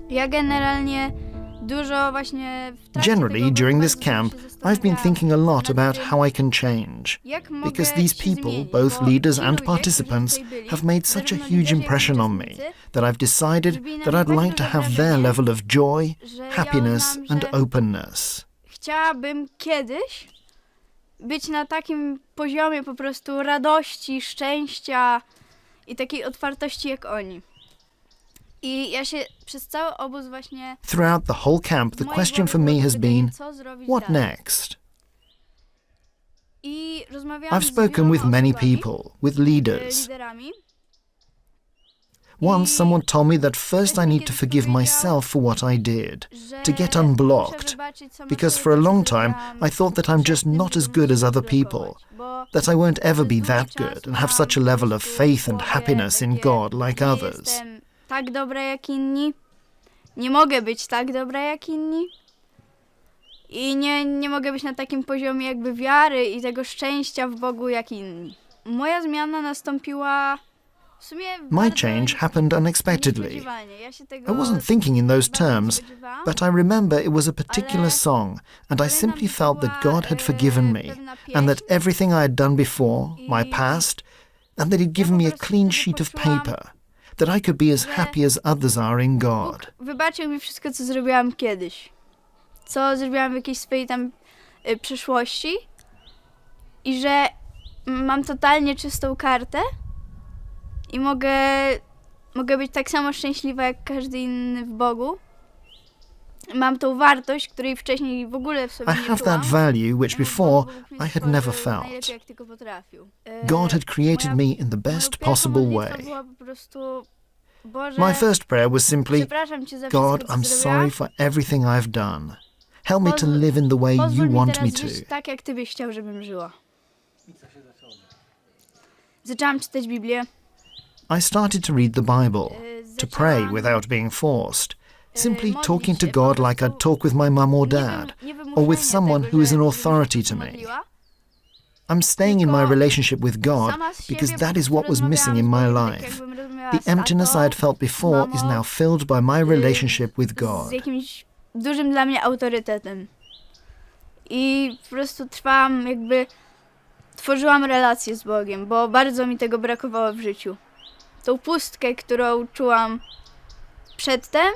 Ja generalnie dużo właśnie w trakcie Generally, tego during this bardzo camp, się I've been thinking a lot nad about tym, how I can change, jak mogę because these się people, zmienić, both bo leaders ci and ludzie, którzy participants, tutaj byli, have made such a zarówno huge liderzy, jak i impression on me uczestnicy, that I've decided zrobili na that mnie I'd tak like to duże have their wrażenie, level of joy, że ja happiness uznałam, and że openness. chciałabym kiedyś być na takim poziomie po prostu radości, szczęścia i takiej otwartości jak oni. I ja się przez cały obóz właśnie Throughout the whole camp, w the mojej question głowie for było me to has pytanie, been, co zrobić what dalej. next? I rozmawiałam I've z spoken wieloma with many osobami, people, with leaders. liderami. Once someone told me that first ktoś I mi need to kiedyś forgive powiedział, myself for what I did, że to get muszę unblocked, wybaczyć sama because sobie for a to, co long time zrobiłam I thought that I'm przed just tym, not as żeby good móc as się other odblokować, people, bo that I won't ever be przez długi that czas good and have such a miałam po level of prostu faith w and głowie happiness in takie, God like nie others. jestem tak dobra jak inni, nie mogę być tak dobra jak inni i nie mogę być na takim poziomie jakby wiary i tego szczęścia w Bogu jak inni. Moja zmiana nastąpiła w sumie My bardzo change happened unexpectedly. niespodziewanie. Ja się tego I wasn't thinking in those bardzo nie terms, spodziewałam, but I remember it was a particular ale song, and I kolejna simply mi felt that była, God had forgiven me, pewna and that pieśń everything I had done before, my i past, and that He'd ja given po me a prostu clean wtedy sheet of poczułam, paper, that I could be as że happy as others are in Bóg God. wybaczył mi wszystko, co zrobiłam kiedyś. Co zrobiłam w jakiejś swojej tam przeszłości i że mam totalnie czystą kartę i mogę być tak samo szczęśliwa jak każdy inny w Bogu. Mam tą wartość, której wcześniej w ogóle w sobie I nie have czułam. that value which bo before Bóg mnie I had never stworzył felt. najlepiej, jak tylko potrafił. God had created Moja- me in the moją best pierwszą possible modlitwą way. była po prostu, Boże, My first prayer was simply, przepraszam Cię za God, wszystko, co I'm zrobiłam. sorry for everything I've done. Help me to Pozwól- live in the way Pozwól you mi want teraz me to. żyć tak, jak Ty byś chciał, żebym żyła. Zaczęłam czytać Biblię. I started to read the Bible, to pray Zaczęłam, without being forced, simply modlić talking to się, po God like prostu I'd talk with my mum or nie dad, nie or with wymuszania someone tego, who is an żebym authority się to me. modliła. I'm staying in my Tylko relationship with God Sama z because siebie that po is prostu what was missing in rozmawiałam my z Bogiem, tak life. jakbym rozmawiała The z emptiness I tatą, had felt before is mamą, now filled by my relationship with z God. jakimś dużym dla mnie autorytetem. I po prostu tworzyłam relację z Bogiem, bo bardzo mi tego brakowało w życiu. Tą pustkę, którą czułam przedtem,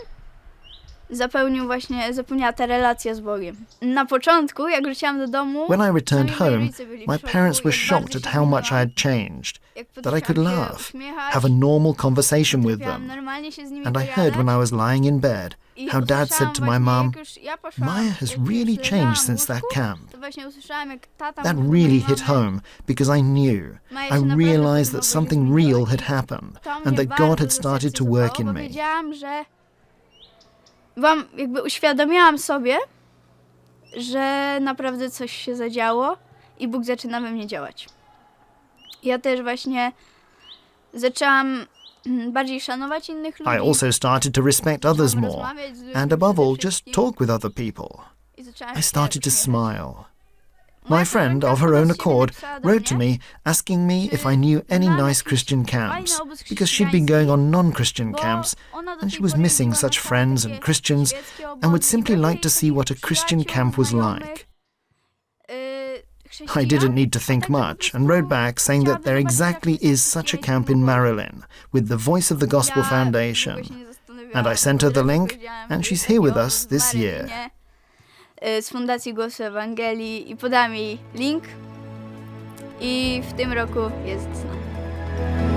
zapełniła ta relacja z Bogiem. Na początku, jak wróciłam do domu, When I returned sami moi home, rodzice byli w my szoku, parents were jak shocked bardzo at się how much I zmieniłam, had changed, jak that I could potrafiłam się laugh, uśmiechać, have a normal conversation with potrafiłam them. normalnie się z nimi And I heard dogadać. when I was lying in bed I how Dad usłyszałam said to my właśnie, mum, jak już ja poszłam, Maja has jak już really leżałam changed w since that łóżku, camp. to właśnie usłyszałam, jak tata That mówił do really mojej hit mamy, home because I knew, Maja I się naprawdę realized that podoba something Bogu real zmieniła. had I happened to and mnie that bardzo God had za started serce to work złapało, in bo me. wiedziałam, że uświadomiłam sobie, że naprawdę coś się zadziało i Bóg zaczyna we mnie działać. Ja też właśnie zaczęłam bardziej szanować innych ludzi. I also started to respect others zaczęłam more, rozmawiać z ludźmi and above przede all, just wszystkim talk with other people. i zaczęłam I się started to uśmiechać. smile. Moja My friend, koleżanka of her own sama z siebie accord, napisała do wrote to mnie, me asking me if I knew any znamy nice Christian camps, fajny obóz because she'd been going on non-Christian bo camps ona do and tej she was pory missing jeździła na such same friends takie and Christians świeckie and would obozy i simply brakuje like to jej see what a takich Christian przyjaciół, camp was znajomych, like. I chrześcijan, didn't need to a think także po much and wrote prostu back saying that chciałaby there zobaczyć, jak exactly to są is such a chrześcijańscy camp in obozy. Maryland with the Voice of the Gospel Ja Foundation. długo się nie zastanawiałam, And I sent her the po link prostu powiedziałam, and że she's jest here taki with obóz us w this year. Marylinie, z Fundacji Głosu Ewangelii i podam jej link i w tym roku jest z nami.